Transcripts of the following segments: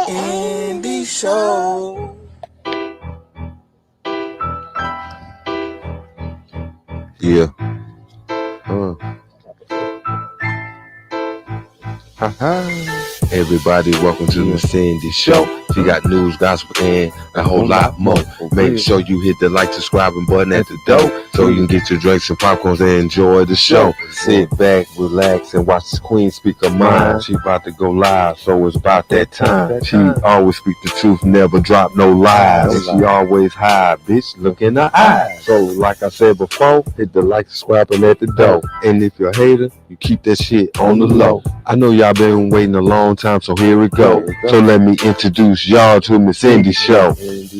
Indie Show. Yeah. Everybody, welcome to the Cindy Show. She got news, gospel, and a whole lot more. Make sure you hit the like, subscribing button at the door so you can get your drinks and popcorns and enjoy the show. Sit back, relax, and watch the queen speak her mind. She about to go live, so it's about that time. She always speak the truth, never drop no lies. And she always high, bitch, look in her eyes. So, like I said before, hit the like, subscribing at the door. And if you're a hater, you keep that shit on the low. I know y'all been waiting a long time, so here we go. So let me introduce y'all to Miss Indy Show. Miss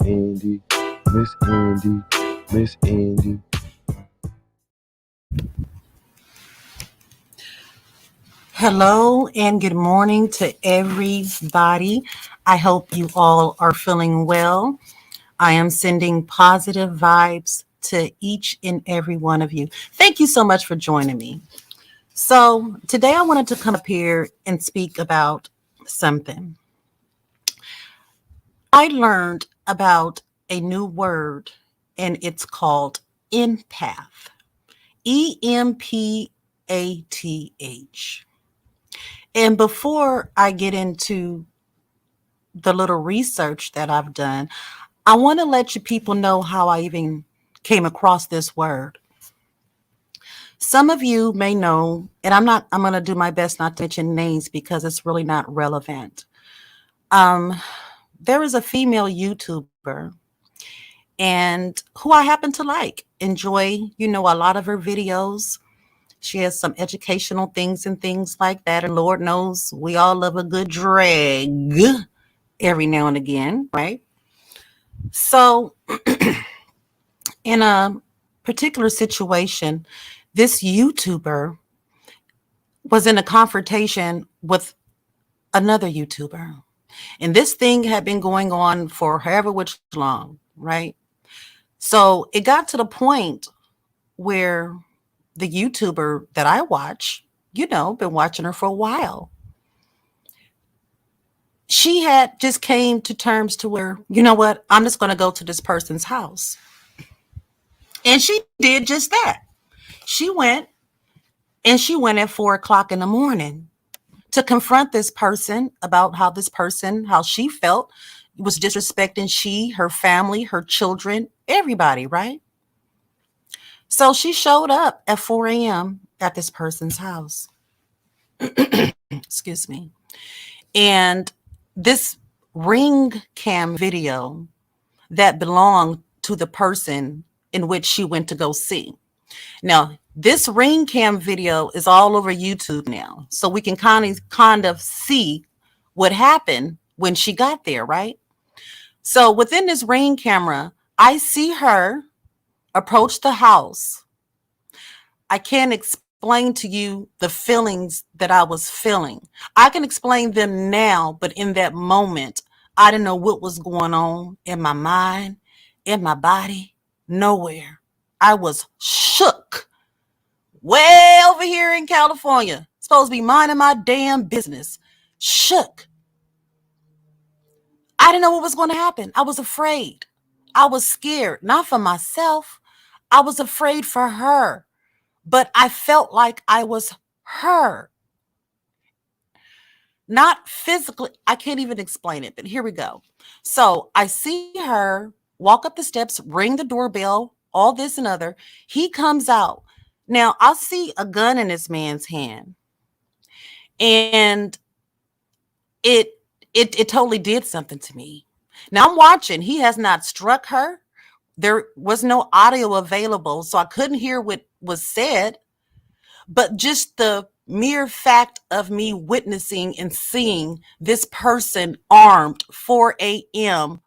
Indy, Miss Indy, Miss Indy. Hello and good morning to everybody. I hope you all are feeling well. I am sending positive vibes to each and every one of you. Thank you so much for joining me. So today I wanted to come up here and speak about something. I learned about a new word and it's called empath. Empath. And before I get into the little research that I've done, I want to let you people know how I even came across this word. Some of you may know, and I'm going to do my best not to mention names because it's really not relevant. There is a female YouTuber and who I happen to enjoy, a lot of her videos. She has some educational things and things like that. And Lord knows we all love a good drag every now and again, right? So in a particular situation, this YouTuber was in a confrontation with another YouTuber. And this thing had been going on for however which long, right? So it got to the point where the YouTuber that I watch, been watching her for a while. She had just came to terms to where, you know what, I'm just going to go to this person's house. And she did just that. She went at 4:00 in the morning to confront this person about how she felt was disrespecting her family, her children, everybody, right? So she showed up at 4 a.m. at this person's house. Excuse me. And this ring cam video that belonged to the person in which she went to go see. Now, this ring cam video is all over YouTube now. So we can kind of see what happened when she got there, right? So within this ring camera, I see her approach the house. I can't explain to you the feelings that I was feeling. I can explain them now, but in that moment, I didn't know what was going on in my mind, in my body, nowhere. I was shook. Way over here in California, supposed to be minding my damn business. Shook. I didn't know what was going to happen. I was afraid. I was scared, not for myself. I was afraid for her. But I felt like I was her. Not physically. I can't even explain it, but here we go. So I see her walk up the steps, ring the doorbell, all this and other. He comes out. Now I see a gun in this man's hand. And it totally did something to me. Now I'm watching. He has not struck her. There was no audio available, so I couldn't hear what was said. But just the mere fact of me witnessing and seeing this person armed 4 a.m.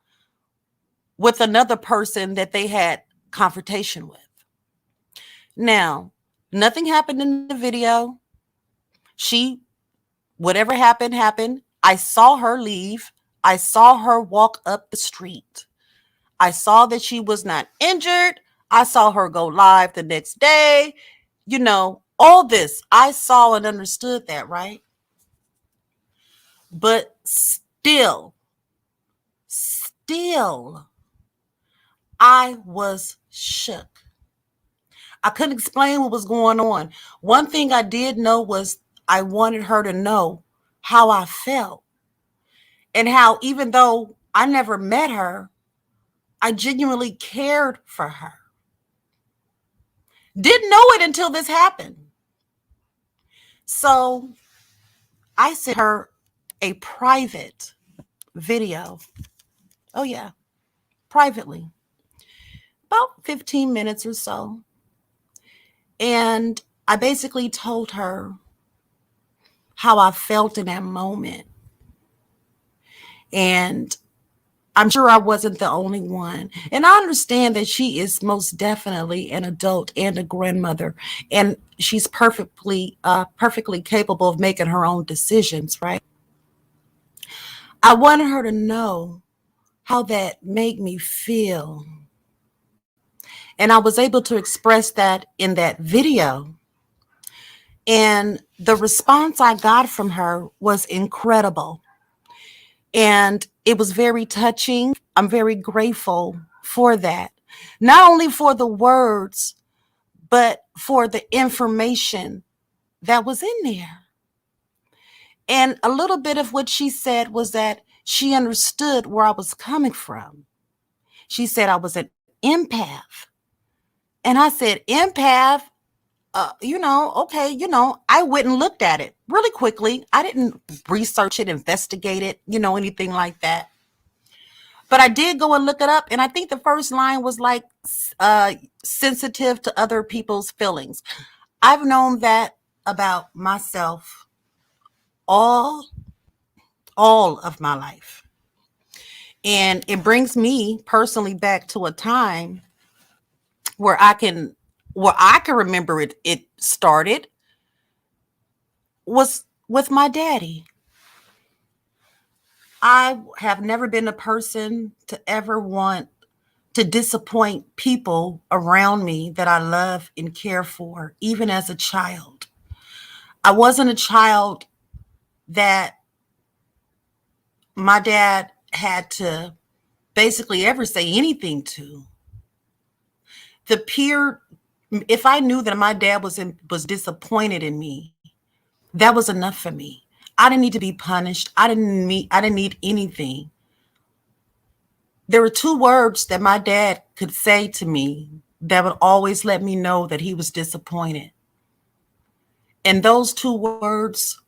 with another person that they had confrontation with. Now, nothing happened in the video. Whatever happened, happened. I saw her leave. I saw her walk up the street. I saw that she was not injured. I saw her go live the next day. All this, I saw and understood that, right? But still, I was shook. I couldn't explain what was going on. One thing I did know was I wanted her to know how I felt and how, even though I never met her, I genuinely cared for her. Didn't know it until this happened. So I sent her a private video. Oh, yeah, privately, about 15 minutes or so. And I basically told her how I felt in that moment. And I'm sure I wasn't the only one. And I understand that she is most definitely an adult and a grandmother. And she's perfectly capable of making her own decisions, right? I wanted her to know how that made me feel. And I was able to express that in that video. And the response I got from her was incredible. And it was very touching. I'm very grateful for that. Not only for the words, but for the information that was in there. And a little bit of what she said was that she understood where I was coming from. She said I was an empath. And I said, empath? Okay, I went and looked at it really quickly. I didn't research it, investigate it, anything like that. But I did go and look it up. And I think the first line was like, sensitive to other people's feelings. I've known that about myself all of my life. And it brings me personally back to a time where I can remember it started was with my daddy. I have never been a person to ever want to disappoint people around me that I love and care for, even as a child. I wasn't a child that my dad had to basically ever say anything to. The peer, if I knew that my dad was disappointed in me, that was enough for me. I didn't need to be punished. I didn't need anything. There were two words that my dad could say to me that would always let me know that he was disappointed. And those two words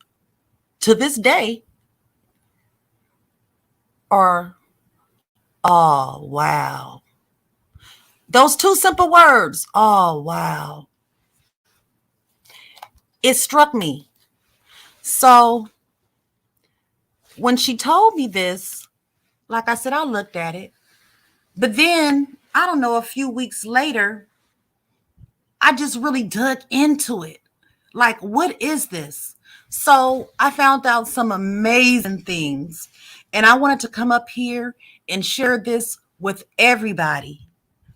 to this day are, oh, wow. Those two simple words, oh, wow. It struck me. So when she told me this, like I said, I looked at it. But then, I don't know, a few weeks later, I just really dug into it. Like, what is this? So I found out some amazing things. And I wanted to come up here and share this with everybody.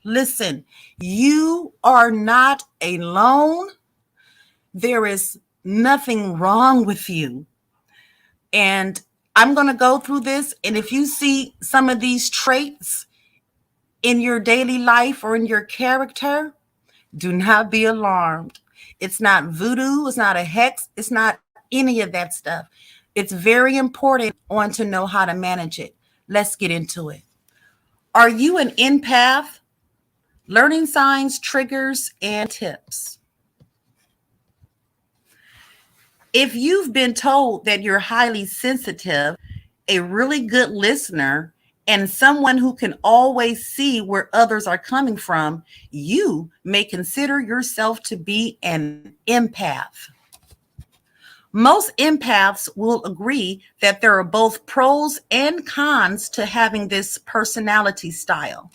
Listen, you are not alone. There is nothing wrong with you. And I'm going to go through this. And if you see some of these traits in your daily life or in your character, do not be alarmed. It's not voodoo. It's not a hex. It's not any of that stuff. It's very important on to know how to manage it. Let's get into it. Are you an empath? Learning signs, triggers, and tips. If you've been told that you're highly sensitive, a really good listener, and someone who can always see where others are coming from, you may consider yourself to be an empath. Most empaths will agree that there are both pros and cons to having this personality style.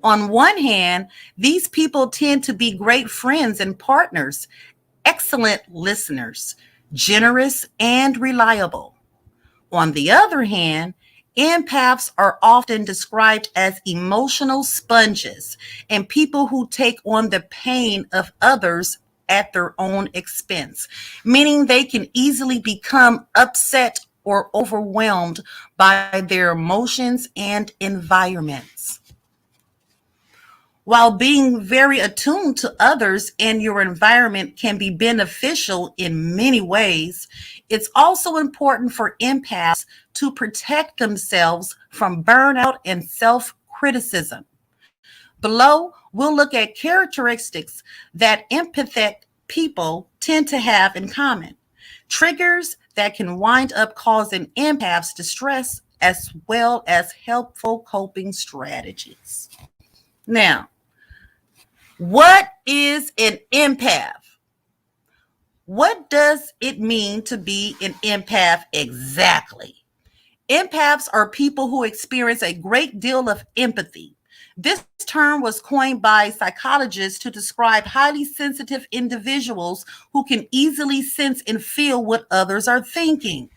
On one hand, these people tend to be great friends and partners, excellent listeners, generous and reliable. On the other hand, empaths are often described as emotional sponges and people who take on the pain of others at their own expense, meaning they can easily become upset or overwhelmed by their emotions and environments. While being very attuned to others and your environment can be beneficial in many ways, it's also important for empaths to protect themselves from burnout and self criticism. Below, we'll look at characteristics that empathetic people tend to have in common, triggers that can wind up causing empaths distress, as well as helpful coping strategies. Now, what is an empath? What does it mean to be an empath exactly? Empaths are people who experience a great deal of empathy. This term was coined by psychologists to describe highly sensitive individuals who can easily sense and feel what others are thinking.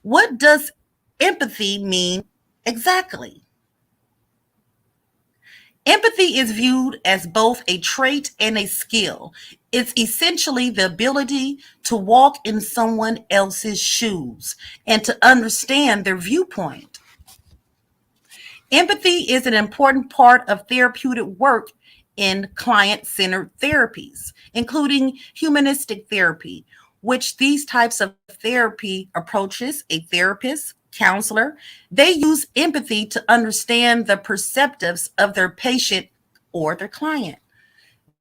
What does empathy mean exactly? Empathy is viewed as both a trait and a skill. It's essentially the ability to walk in someone else's shoes and to understand their viewpoint. Empathy is an important part of therapeutic work in client centered therapies, including humanistic therapy, which these types of therapy approaches, a therapist, counselor, they use empathy to understand the perceptives of their patient or their client.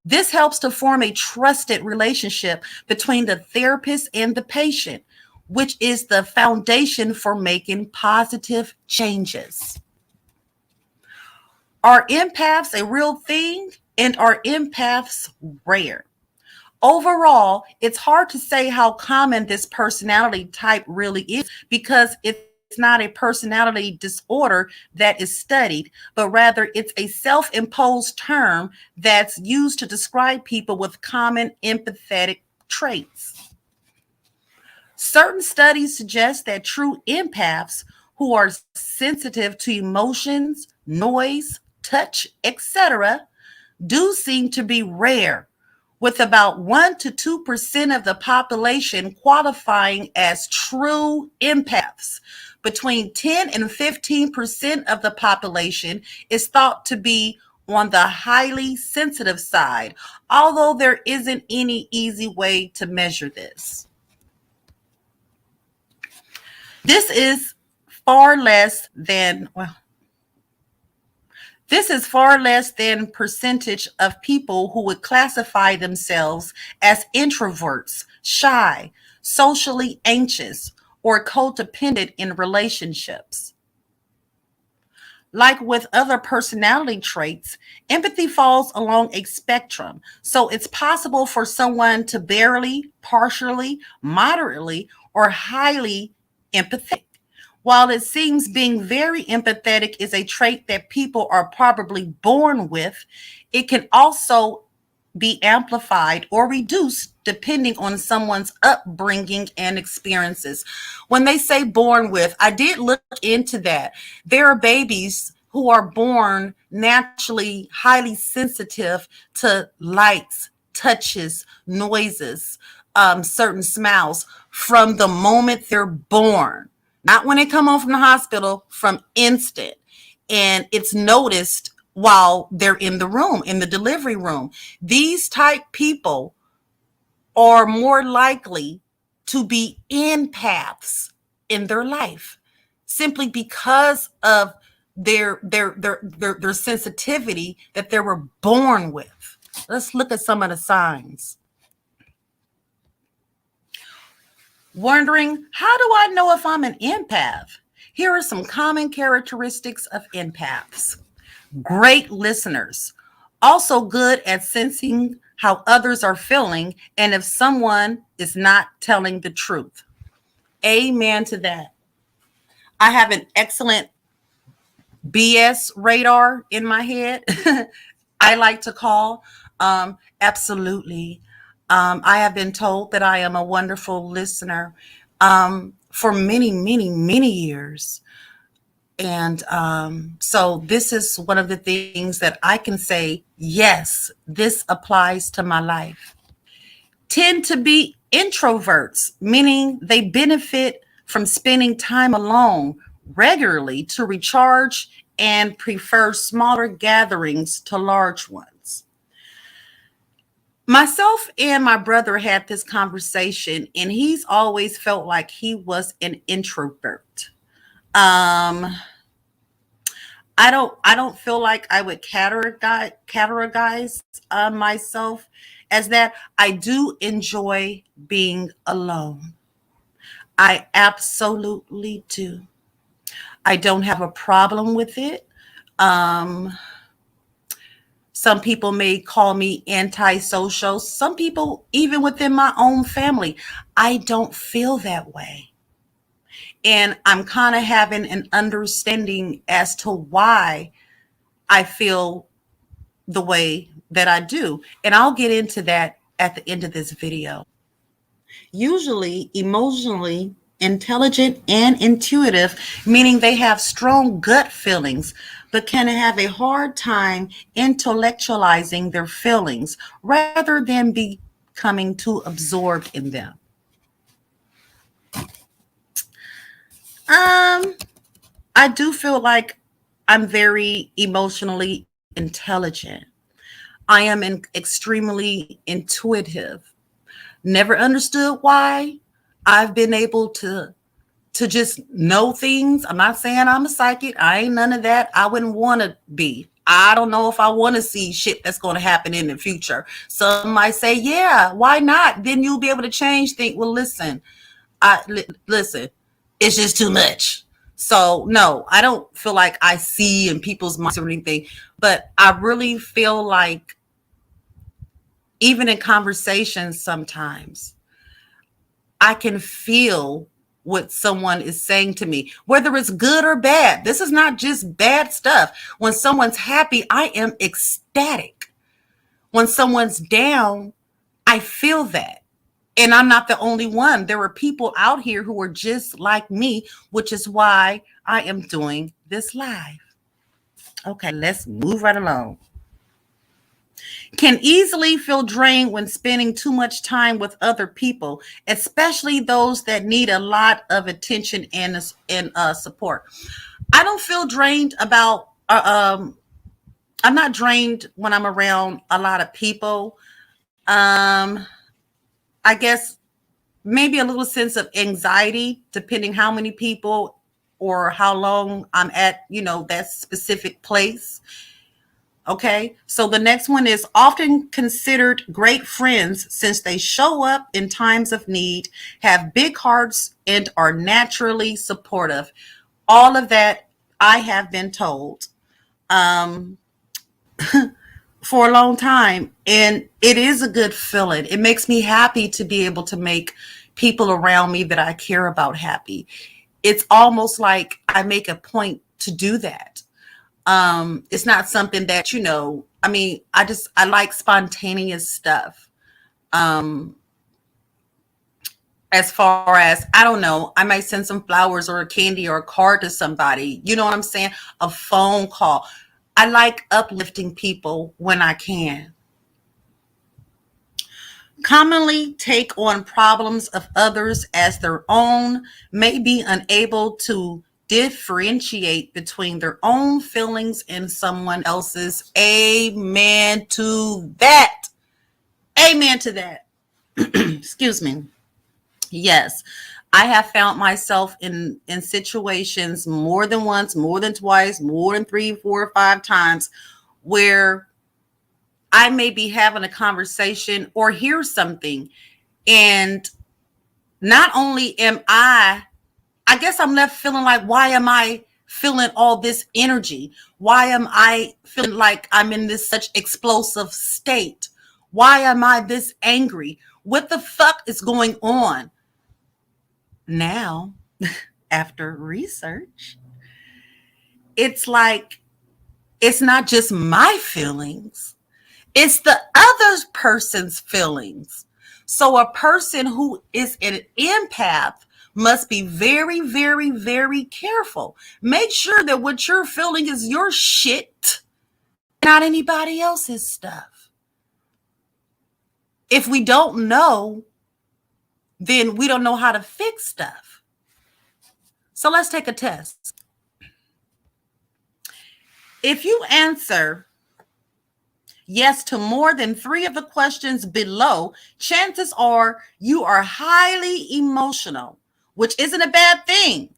This helps to form a trusted relationship between the therapist and the patient, which is the foundation for making positive changes. Are empaths a real thing? And are empaths rare? Overall, it's hard to say how common this personality type really is because it's not a personality disorder that is studied, but rather it's a self imposed term that's used to describe people with common empathetic traits. Certain studies suggest that true empaths who are sensitive to emotions, noise, touch, etc., do seem to be rare, with about 1 to 2% of the population qualifying as true empaths. Between 10 and 15% of the population is thought to be on the highly sensitive side, although there isn't any easy way to measure this. This is far less than, well, This is far less than percentage of people who would classify themselves as introverts, shy, socially anxious, or codependent in relationships. Like with other personality traits, empathy falls along a spectrum. So it's possible for someone to barely, partially, moderately, or highly empathetic. While it seems being very empathetic is a trait that people are probably born with, it can also be amplified or reduced depending on someone's upbringing and experiences. When they say born with, I did look into that. There are babies who are born naturally highly sensitive to lights, touches, noises, certain smells from the moment they're born. Not when they come home from the hospital, from instant. And it's noticed while they're in the room, in the delivery room. These type people are more likely to be empaths in their life simply because of their sensitivity that they were born with. Let's look at some of the signs. Wondering, how do I know if I'm an empath? Here are some common characteristics of empaths. Great listeners, also good at sensing how others are feeling and if someone is not telling the truth. Amen to that. I have an excellent BS radar in my head. I like to call. Absolutely. I have been told that I am a wonderful listener for many, many, many years. And so this is one of the things that I can say, yes, this applies to my life. tend to be introverts, meaning they benefit from spending time alone regularly to recharge and prefer smaller gatherings to large ones. Myself and my brother had this conversation, and he's always felt like he was an introvert. Um, I don't feel like I would categorize myself as that. I do enjoy being alone. I absolutely do. I don't have a problem with it. Um, some people may call me antisocial. Some people, even within my own family, I don't feel that way. And I'm kind of having an understanding as to why I feel the way that I do. And I'll get into that at the end of this video. Usually emotionally intelligent and intuitive, meaning they have strong gut feelings, but can have a hard time intellectualizing their feelings rather than becoming too absorbed in them. Um, I do feel like I'm very emotionally intelligent. I am extremely intuitive. Never understood why. I've been able to just know things. I'm not saying I'm a psychic. I ain't none of that. I wouldn't want to be. I don't know if I want to see shit that's going to happen in the future. Some might say, yeah, why not? Then you'll be able to change things. Well, listen, listen, it's just too much. So no, I don't feel like I see in people's minds or anything, but I really feel like even in conversations sometimes I can feel what someone is saying to me, whether it's good or bad. This is not just bad stuff. When someone's happy, I am ecstatic. When someone's down, I feel that. And I'm not the only one. There are people out here who are just like me, which is why I am doing this live. Okay, let's move right along. Can easily feel drained when spending too much time with other people, especially those that need a lot of attention and support. I don't feel drained about. I'm not drained when I'm around a lot of people. Um, I guess maybe a little sense of anxiety, depending how many people or how long I'm at, that specific place. Okay, so the next one is often considered great friends since they show up in times of need, have big hearts, and are naturally supportive. All of that I have been told um, for a long time, and it is a good feeling. It makes me happy to be able to make people around me that I care about happy. It's almost like I make a point to do that. It's not something that, I mean, I like spontaneous stuff. Um, as far as, I don't know, I might send some flowers or a candy or a card to somebody. You know what I'm saying? A phone call. I like uplifting people when I can. Commonly take on problems of others as their own, may be unable to differentiate between their own feelings and someone else's. Amen to that. Amen to that. Excuse me. Yes. I have found myself in situations more than once, more than twice, more than 3, 4, 5 times where I may be having a conversation or hear something, and not only I guess I'm left feeling like, why am I feeling all this energy? Why am I feeling like I'm in this such explosive state? Why am I this angry? What the fuck is going on? Now, after research, it's like, it's not just my feelings. It's the other person's feelings. So a person who is an empath must be very, very, very careful. Make sure that what you're feeling is your shit, not anybody else's stuff. If we don't know, then we don't know how to fix stuff. So let's take a test. If you answer yes to more than 3 of the questions below, chances are you are highly emotional, which isn't a bad thing.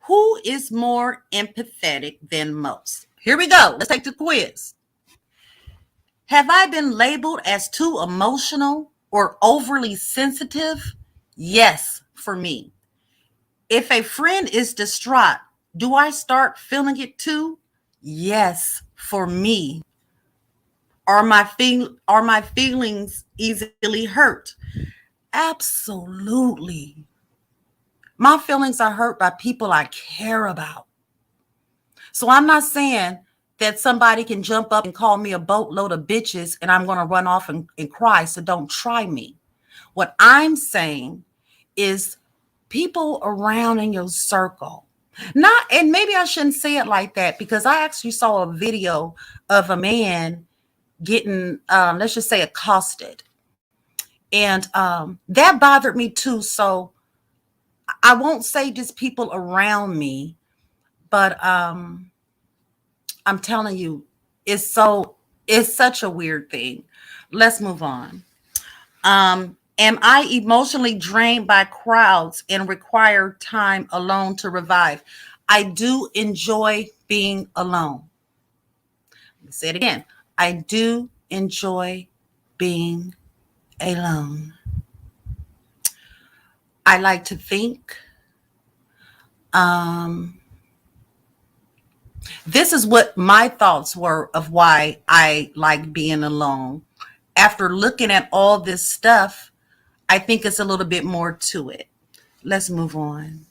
Who is more empathetic than most? Here we go. Let's take the quiz. Have I been labeled as too emotional or overly sensitive? Yes, for me. If a friend is distraught, do I start feeling it too? Yes, for me. Are my feelings easily hurt? Absolutely. My feelings are hurt by people I care about. So I'm not saying that somebody can jump up and call me a boatload of bitches and I'm going to run off and cry. So don't try me. What I'm saying is people around in your circle. Not, and maybe I shouldn't say it like that because I actually saw a video of a man getting, let's just say, accosted. And that bothered me too. So I won't say just people around me, but I'm telling you, it's such a weird thing. Let's move on. Am I emotionally drained by crowds and require time alone to revive? I do enjoy being alone. Let me say it again. I do enjoy being alone. I like to think. Um, this is what my thoughts were of why I like being alone. After looking at all this stuff, I think it's a little bit more to it. Let's move on.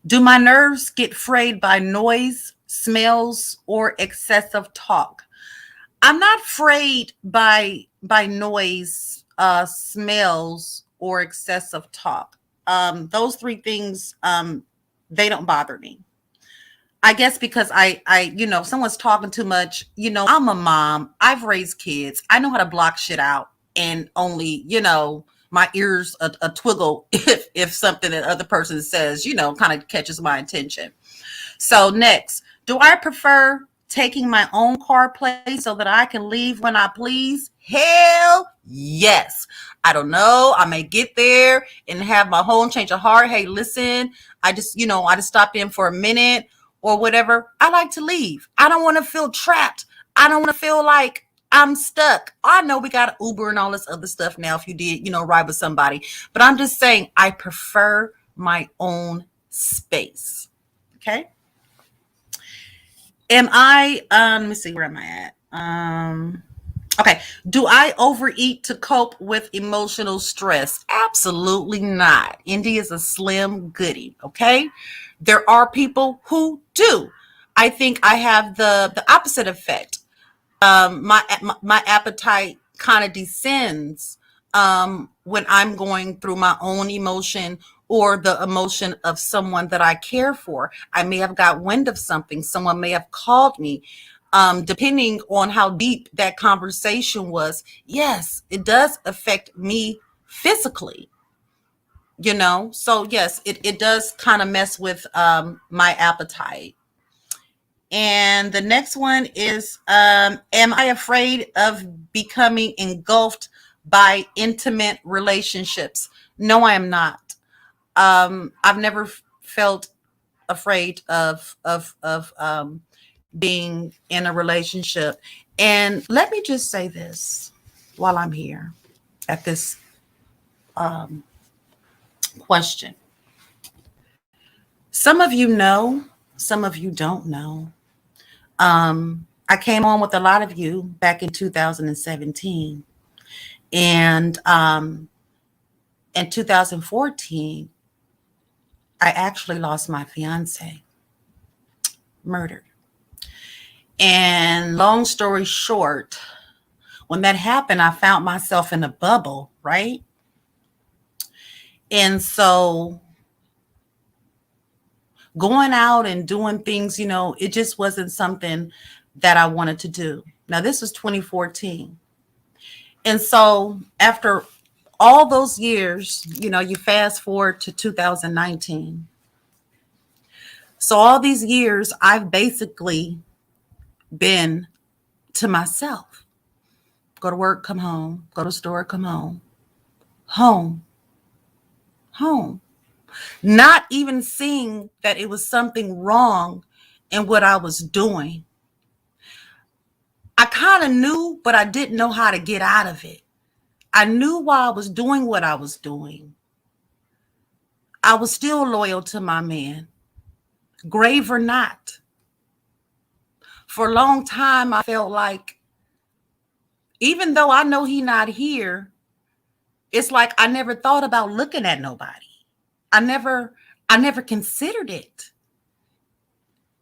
Do my nerves get frayed by noise, smells, or excessive talk? I'm not frayed by noise, smells, or excessive talk. Those 3 things, they don't bother me. I guess because if someone's talking too much, I'm a mom. I've raised kids. I know how to block shit out and only, my ears a twiggle if something that other person says, kind of catches my attention. So next, do I prefer taking my own car place so that I can leave when I please? Hell yes. I don't know. I may get there and have my whole change of heart. Hey, listen, I just stopped in for a minute or whatever. I like to leave. I don't want to feel trapped. I don't want to feel like I'm stuck. I know we got Uber and all this other stuff now if you did, ride with somebody. But I'm just saying I prefer my own space. Okay. Let me see, where am I at? Okay. Do I overeat to cope with emotional stress? Absolutely not. Indy is a slim goodie. Okay. There are people who do. I think I have the opposite effect. My appetite kind of descends when I'm going through my own emotion or the emotion of someone that I care for. I may have got wind of something. Someone may have called me. Depending on how deep that conversation was, yes, it does affect me physically. So yes, it does kind of mess with my appetite. And the next one is, am I afraid of becoming engulfed by intimate relationships? No, I am not. I've never felt afraid of being in a relationship. And let me just say this while I'm here at this question. Some of you know, some of you don't know. I came on with a lot of you back in 2017. And in 2014, I actually lost my fiance, murdered. And long story short, when that happened, I found myself in a bubble, right? And so going out and doing things, it just wasn't something that I wanted to do. Now, this was 2014. And so after all those years, you fast forward to 2019. So all these years, I've basically been to myself. Go to work, come home. Go to store, come home. Home, home. Not even seeing that it was something wrong in what I was doing. I kind of knew, but I didn't know how to get out of it. I knew why I was doing what I was doing. I was still loyal to my man, grave or not. For a long time, I felt like, even though I know he not here, it's like I never thought about looking at nobody. I never, I never considered it.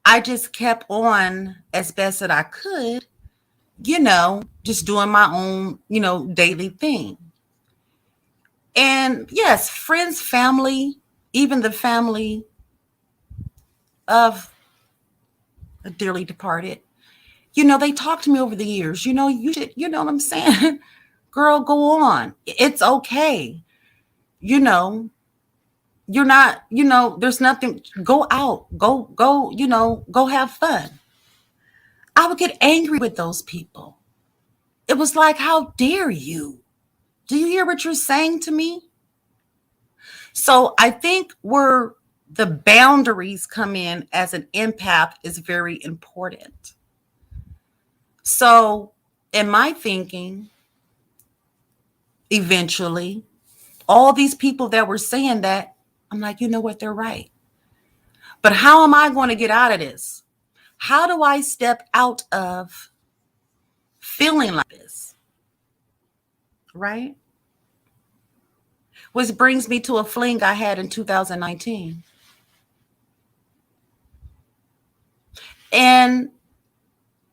I just kept on as best that I could, just doing my own, daily thing. And yes, friends, family, even the family of a dearly departed, they talked to me over the years. You should, you know what I'm saying? Girl, go on. It's okay. You know, you're not, there's nothing. Go out. Go, go have fun. I would get angry with those people. It was like, how dare you? Do you hear what you're saying to me? So I think where the boundaries come in as an empath is very important. So, in my thinking, eventually, all these people that were saying that, I'm like, you know what, they're right. But how am I going to get out of this? How do I step out of feeling like this? Right? Which brings me to a fling I had in 2019. And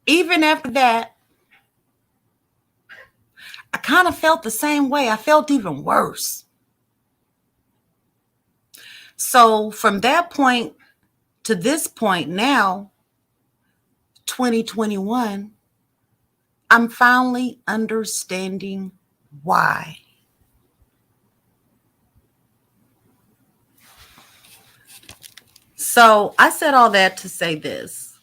even after that, I kind of felt the same way. I felt even worse. So from that point to this point now, 2021, I'm finally understanding why. So I said all that to say this.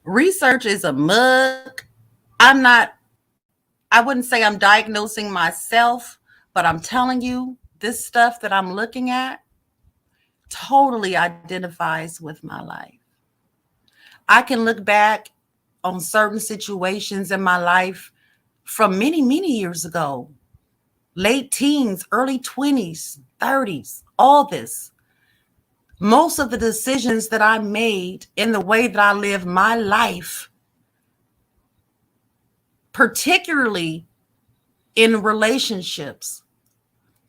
Research is a mug. I wouldn't say I'm diagnosing myself, but I'm telling you, this stuff that I'm looking at totally identifies with my life. I can look back on certain situations in my life from many, many years ago, late teens, early 20s, 30s, all this. Most of the decisions that I made in the way that I live my life, particularly in relationships,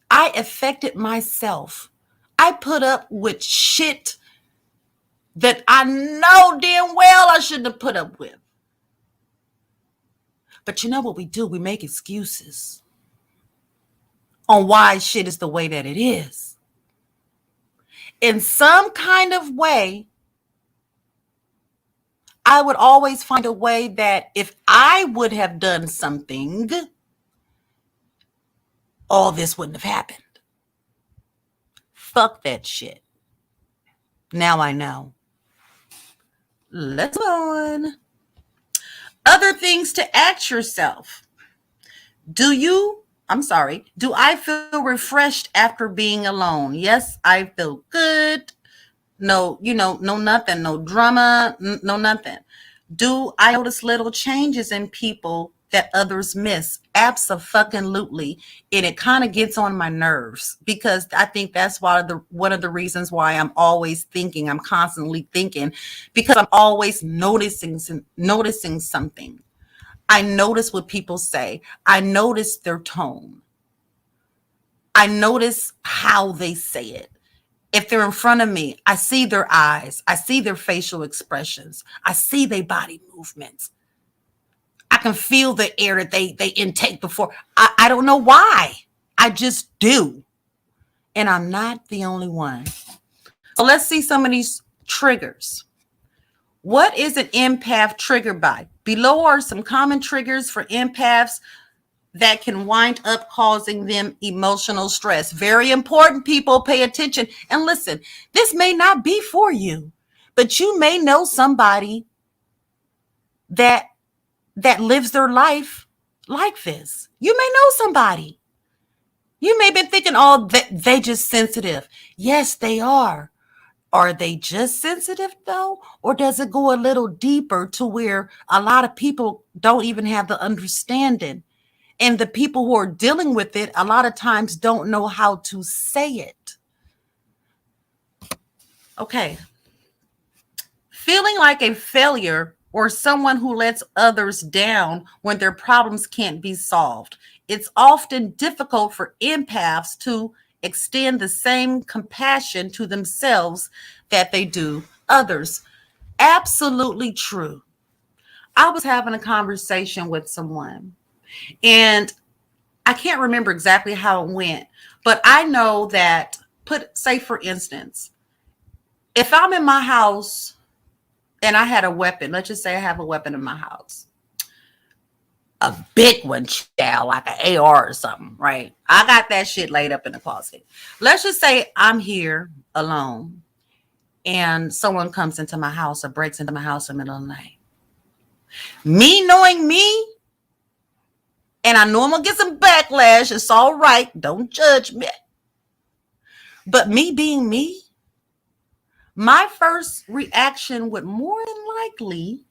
I affected myself. I put up with shit that I know damn well I shouldn't have put up with. But you know what we do? We make excuses on why shit is the way that it is. In some kind of way, I would always find a way that if I would have done something, all this wouldn't have happened. Fuck that shit. Now I know. Let's go on. Other things to ask yourself. Do I feel refreshed after being alone? Yes, I feel good. No, no nothing, no drama, no nothing. Do I notice little changes in people that others miss? Absolutely. And it kind of gets on my nerves because I think that's one of the reasons why I'm constantly thinking, because I'm always noticing something. I notice what people say. I notice their tone. I notice how they say it. If they're in front of me, I see their eyes. I see their facial expressions. I see their body movements. I can feel the air that they intake before. I don't know why. I just do. And I'm not the only one. So let's see some of these triggers. What is an empath triggered by? Below are some common triggers for empaths that can wind up causing them emotional stress. Very important, people. Pay attention and listen. This may not be for you, but you may know somebody that lives their life like this. You may know somebody. You may have been thinking, oh, they just sensitive. Yes, they are. Are they just sensitive though? Or does it go a little deeper to where a lot of people don't even have the understanding? And the people who are dealing with it a lot of times don't know how to say it. Okay. Feeling like a failure or someone who lets others down when their problems can't be solved. It's often difficult for empaths to extend the same compassion to themselves that they do others. Absolutely true. I was having a conversation with someone and I can't remember exactly how it went, but I know that, say for instance, if I'm in my house and I had a weapon, let's just say I have a weapon in my house, a big one, child, like an AR or something, right? I got that shit laid up in the closet. Let's just say I'm here alone and someone comes into my house or breaks into my house in the middle of the night. Me knowing me, and I know I'm gonna get some backlash. It's all right. Don't judge me. But me being me, my first reaction would more than likely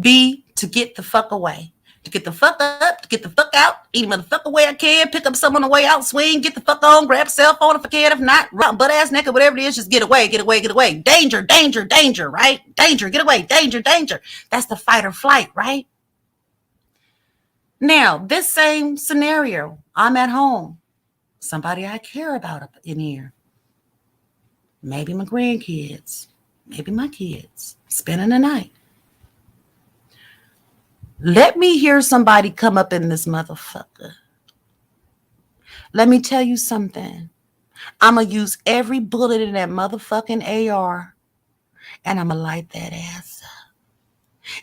be to get the fuck away, to get the fuck up, to get the fuck out, any motherfucker way I can, pick up someone on the way out, swing, get the fuck on, grab a cell phone if I can, if not, run butt ass naked, whatever it is, just get away, get away, get away. Danger, danger, danger, right? Danger, get away, danger, danger. That's the fight or flight, right? Now, this same scenario, I'm at home, somebody I care about up in here. Maybe my grandkids, maybe my kids, spending the night. Let me hear somebody come up in this motherfucker. Let me tell you something. I'm going to use every bullet in that motherfucking AR and I'm going to light that ass up.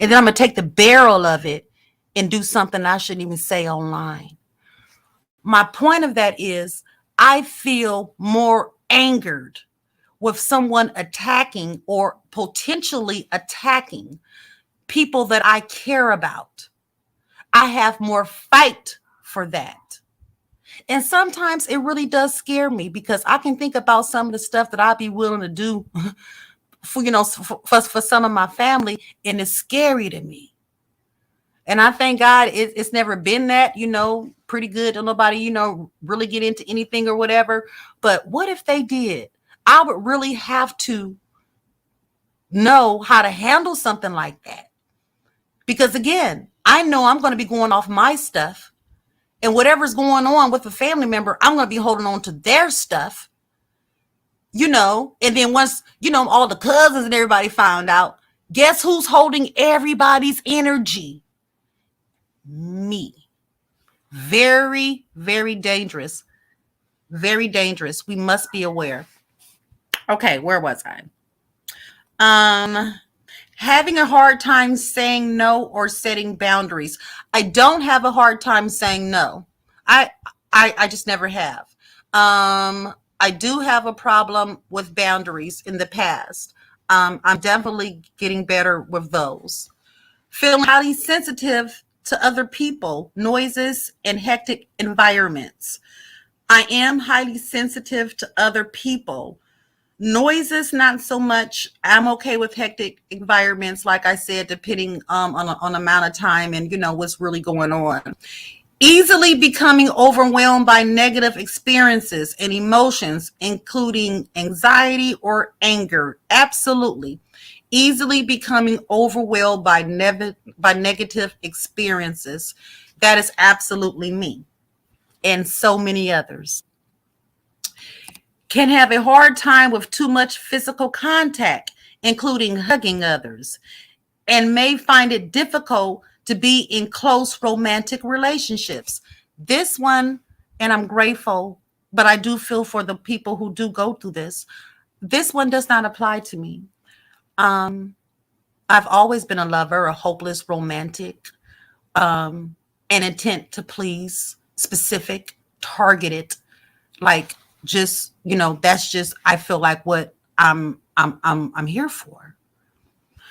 And then I'm going to take the barrel of it and do something I shouldn't even say online. My point of that is I feel more angered with someone attacking or potentially attacking people that I care about. I have more fight for that. And sometimes it really does scare me because I can think about some of the stuff that I'd be willing to do for some of my family, and it's scary to me. And I thank God it's never been that, pretty good to nobody, really get into anything or whatever. But what if they did? I would really have to know how to handle something like that. Because again, I know I'm going to be going off my stuff. And whatever's going on with a family member, I'm going to be holding on to their stuff. And then once, all the cousins and everybody found out, guess who's holding everybody's energy? Me. Very, very dangerous. Very dangerous. We must be aware. Okay, where was I? Having a hard time saying no or setting boundaries. I don't have a hard time saying no. I just never have. I do have a problem with boundaries in the past. I'm definitely getting better with those. Feeling highly sensitive to other people, noises, and hectic environments. I am highly sensitive to other people. Noises, not so much. I'm okay with hectic environments, like I said, depending on amount of time and what's really going on. Easily becoming overwhelmed by negative experiences and emotions, including anxiety or anger. Absolutely. Easily becoming overwhelmed by negative experiences. That is absolutely me and so many others. Can have a hard time with too much physical contact, including hugging others, and may find it difficult to be in close romantic relationships. This one, and I'm grateful, but I do feel for the people who do go through this. This one does not apply to me. Um, I've always been a lover, a hopeless romantic, an intent to please, specific, targeted, like just, that's just I feel like what I'm here for.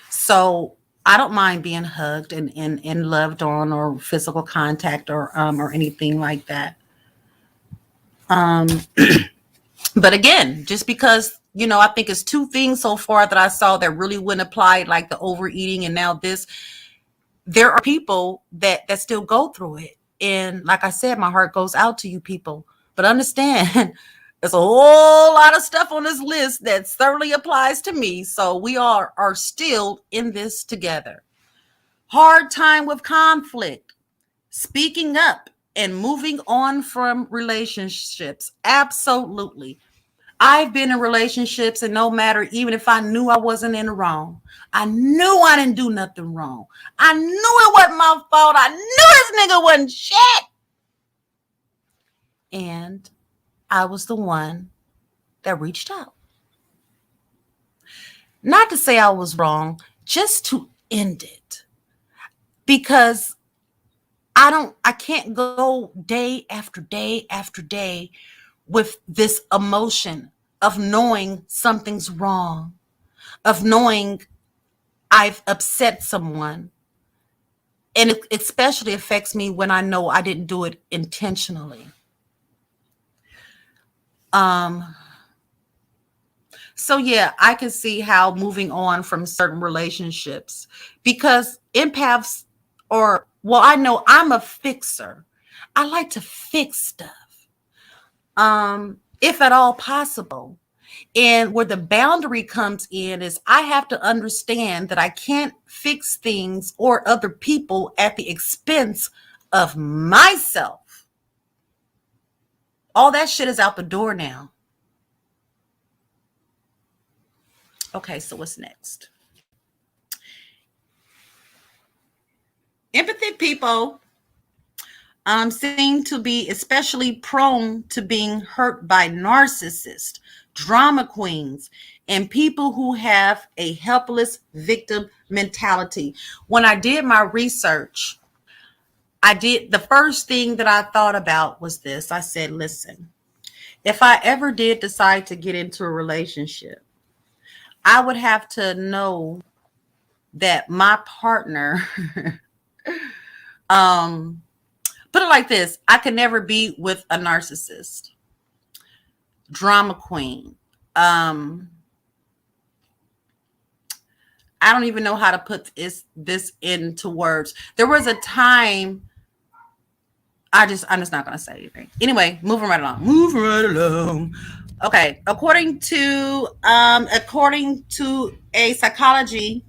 So I don't mind being hugged and loved on or physical contact or anything like that. But again, just because, I think it's two things so far that I saw that really wouldn't apply, like the overeating and now this, there are people that still go through it. And like I said, my heart goes out to you people. But understand, there's a whole lot of stuff on this list that certainly applies to me. So we are still in this together. Hard time with conflict, speaking up and moving on from relationships. Absolutely. I've been in relationships, and no matter, even if I knew I wasn't in the wrong, I knew I didn't do nothing wrong. I knew it wasn't my fault. I knew this nigga wasn't shit. And I was the one that reached out. Not to say I was wrong, just to end it. Because I can't go day after day after day with this emotion of knowing something's wrong, of knowing I've upset someone. And it especially affects me when I know I didn't do it intentionally. Um, so yeah, I can see how moving on from certain relationships, because empaths, or well, I know I'm a fixer. I like to fix stuff. If at all possible. And where the boundary comes in is I have to understand that I can't fix things or other people at the expense of myself. All that shit is out the door now. Okay, so what's next? Empathy people seem to be especially prone to being hurt by narcissists, drama queens, and people who have a helpless victim mentality. When I did my research, the first thing that I thought about was this. I said, listen, if I ever did decide to get into a relationship, I would have to know that my partner, put it like this, I could never be with a narcissist, drama queen. I don't even know how to put this into words. There was a time, I'm just not going to say anything. Anyway, moving right along. Moving right along. Okay, according to a psychology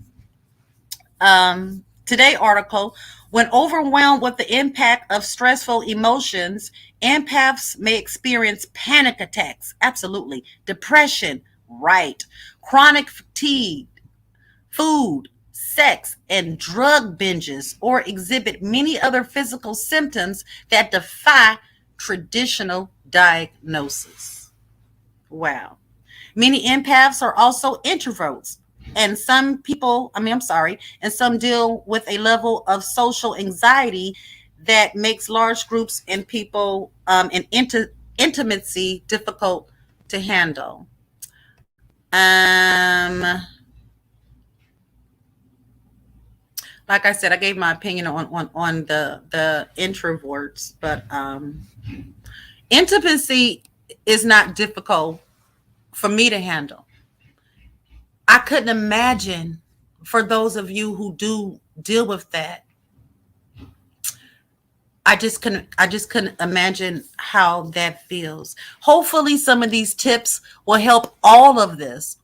today article, when overwhelmed with the impact of stressful emotions, empaths may experience panic attacks. Absolutely. Depression, right. Chronic fatigue, food, sex, and drug binges, or exhibit many other physical symptoms that defy traditional diagnosis. Wow. Many empaths are also introverts. And and some deal with a level of social anxiety that makes large groups and people intimacy difficult to handle. Um, like I said, I gave my opinion on the introverts, but intimacy is not difficult for me to handle. I couldn't imagine for those of you who do deal with that. I just couldn't imagine how that feels. Hopefully some of these tips will help all of us,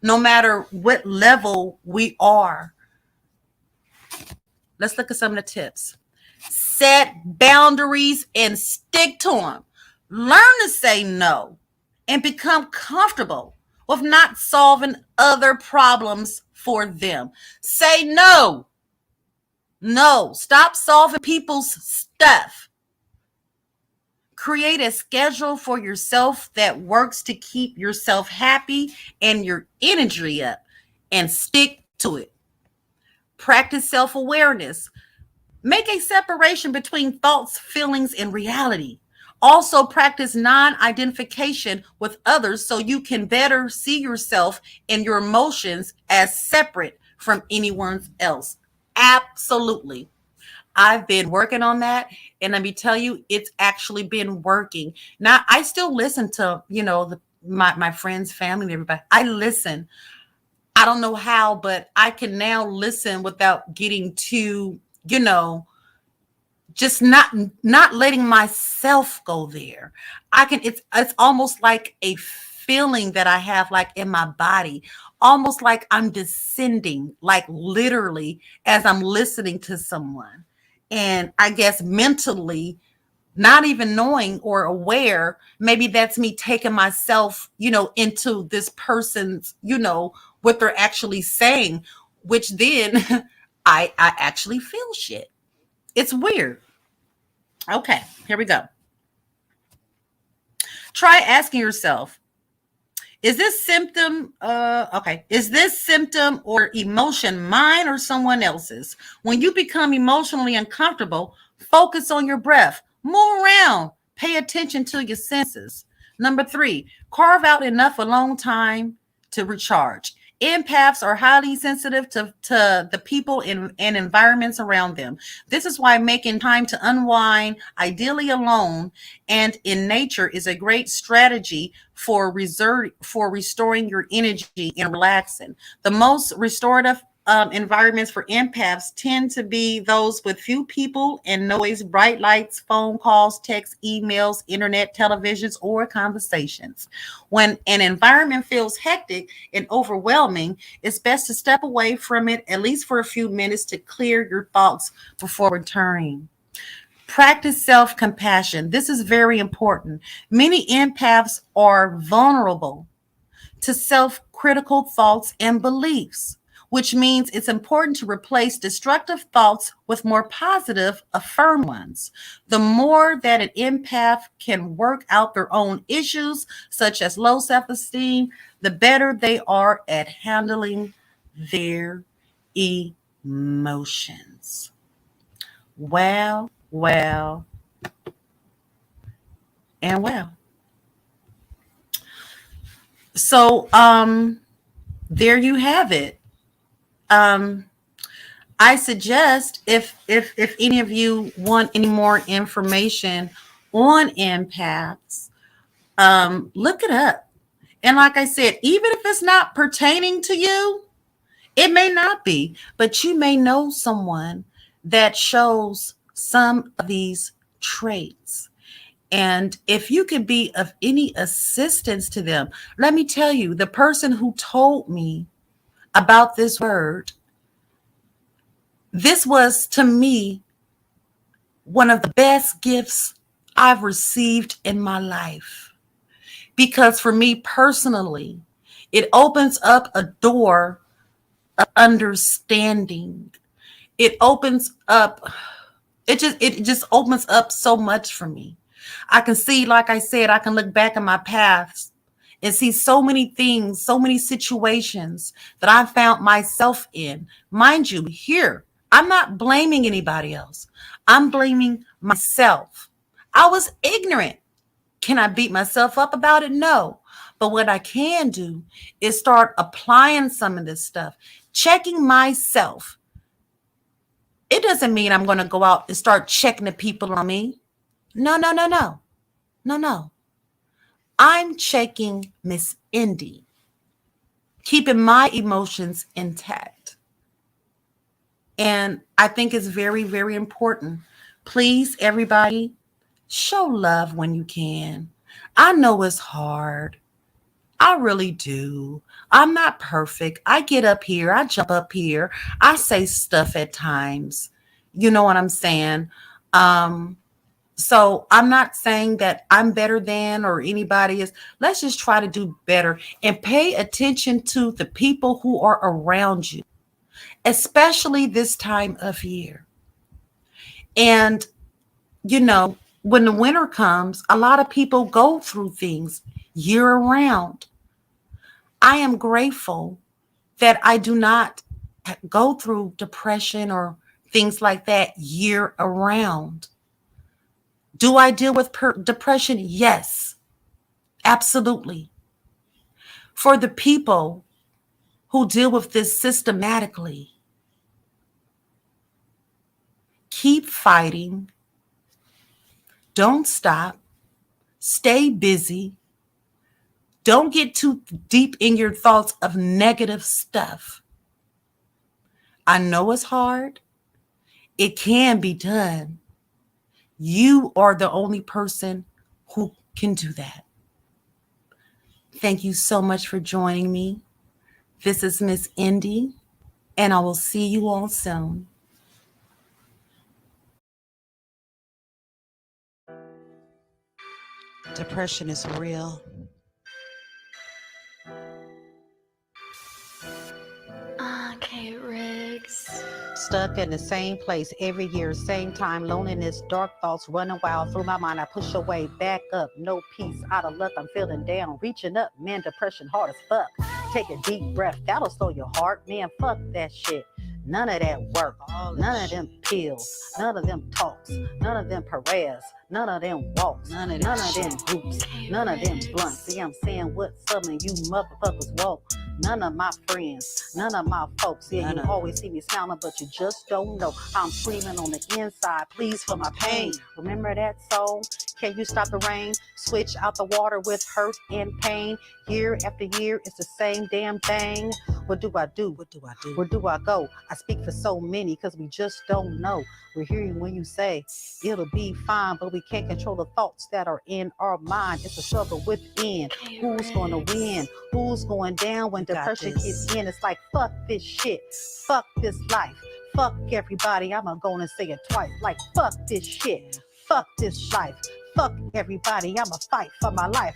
no matter what level we are. Let's look at some of the tips. Set boundaries and stick to them. Learn to say no and become comfortable with not solving other problems for them. Say no. No. Stop solving people's stuff. Create a schedule for yourself that works to keep yourself happy and your energy up. and stick to it. Practice self awareness. Make a separation between thoughts, feelings, and reality. Also, practice non identification with others so you can better see yourself and your emotions as separate from anyone else. Absolutely. I've been working on that. And let me tell you, it's actually been working. Now, I still listen to, my friends, family, and everybody. I listen. I don't know how, but I can now listen without getting too, you know, just not letting myself go there. I can it's almost like a feeling that I have like in my body, almost like I'm descending, like literally as I'm listening to someone. And I guess mentally, not even knowing or aware, maybe that's me taking myself, into this person's, what they're actually saying, which then I actually feel shit. It's weird. Okay, here we go. Try asking yourself, is this symptom or emotion mine or someone else's? When you become emotionally uncomfortable, focus on your breath, move around, pay attention to your senses. Number 3, carve out enough alone time to recharge. Empaths are highly sensitive to the people and environments around them. This is why making time to unwind, ideally alone and in nature, is a great strategy for restoring your energy and relaxing. The most restorative environments for empaths tend to be those with few people and noise, bright lights, phone calls, texts, emails, internet, televisions, or conversations. When an environment feels hectic and overwhelming, it's best to step away from it at least for a few minutes to clear your thoughts before returning. Practice self compassion. This is very important. Many empaths are vulnerable to self critical thoughts and beliefs, which means it's important to replace destructive thoughts with more positive, affirm ones. The more that an empath can work out their own issues, such as low self esteem, the better they are at handling their emotions. Well, well, and well. So there you have it. Um I suggest if any of you want any more information on empaths, look it up. And like I said, even if it's not pertaining to you, it may not be, but you may know someone that shows some of these traits. And if you could be of any assistance to them, let me tell you, the person who told me about this word, this was to me one of the best gifts I've received in my life. Because for me personally, it opens up a door of understanding. It opens up, it just opens up so much for me. I can see, like I said, I can look back at my paths and see so many things, so many situations that I found myself in. Mind you, here, I'm not blaming anybody else. I'm blaming myself. I was ignorant. Can I beat myself up about it? No. But what I can do is start applying some of this stuff, checking myself. It doesn't mean I'm going to go out and start checking the people on me. No, no, no, no. No, no. I'm checking Miss Indy, keeping my emotions intact. And I think it's very, very important. Please, everybody, show love when you can. I know it's hard. I really do. I'm not perfect. I get up here, I jump up here, I say stuff at times. You know what I'm saying? Um, so I'm not saying that I'm better than or anybody is. Let's just try to do better and pay attention to the people who are around you, especially this time of year. And, when the winter comes, a lot of people go through things year round. I am grateful that I do not go through depression or things like that year around. Do I deal with depression? Yes, absolutely. For the people who deal with this systematically, keep fighting. Don't stop. Stay busy. Don't get too deep in your thoughts of negative stuff. I know it's hard. It can be done. You are the only person who can do that. Thank you so much for joining me. This is Miss Indy, and I will see you all soon. Depression is real. Okay, Riggs. Stuck in the same place every year, same time, loneliness, dark thoughts running wild through my mind. I push away, back up, no peace, out of luck, I'm feeling down, reaching up, man, depression hard as fuck. Take a deep breath, that'll slow your heart, man, fuck that shit. None of that work, none of them pills, none of them talks, none of them prayers, none of them walks, none of them groups, none of them blunts. See, I'm saying what some of you motherfuckers want. None of my friends, none of my folks. Yeah, you always see me smiling, but you just don't know how I'm screaming on the inside. Please for my pain. Remember that song? Can you stop the rain? Switch out the water with hurt and pain. Year after year, it's the same damn thing. What do I do? What do I do? Where do I go? I speak for so many because we just don't know. We're hearing when you say it'll be fine, but we can't control the thoughts that are in our mind. It's a struggle within. Who's going to win? Who's going down when depression kicks in? It's like, fuck this shit. Fuck this life. Fuck everybody. I'm going to say it twice. Like, fuck this shit. Fuck this life. Fuck everybody. I'ma fight for my life.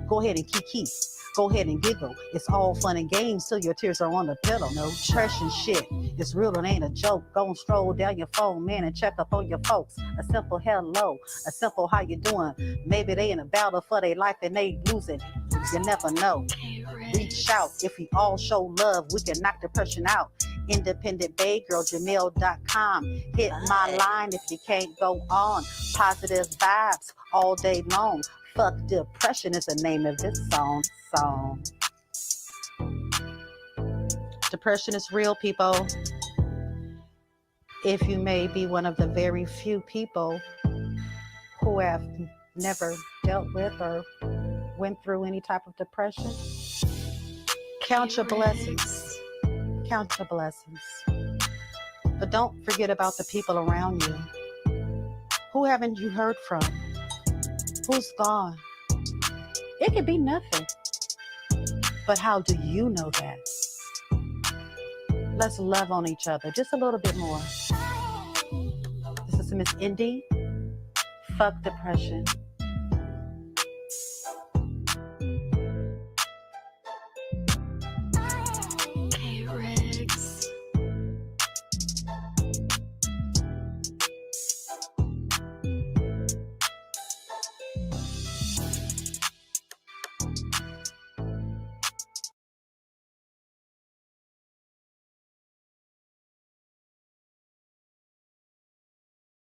Go ahead and kiki. Go ahead and giggle. It's all fun and games till your tears are on the pillow. No depression shit. It's real, it ain't a joke. Go and stroll down your phone, man, and check up on your folks. A simple hello, a simple how you doing. Maybe they in a battle for their life and they losing. You never know. Reach out. If we all show love, we can knock depression out. IndependentBaygirl@gmail.com. Hit my line if you can't go on. Positive vibes all day long. Fuck depression is the name of this song. Depression is real, people. If you may be one of the very few people who have never dealt with or went through any type of depression, count your blessings. Count your blessings. But don't forget about the people around you. Who haven't you heard from? Who's gone? It could be nothing. But how do you know that? Let's love on each other just a little bit more. This is Miss Indy. Fuck depression.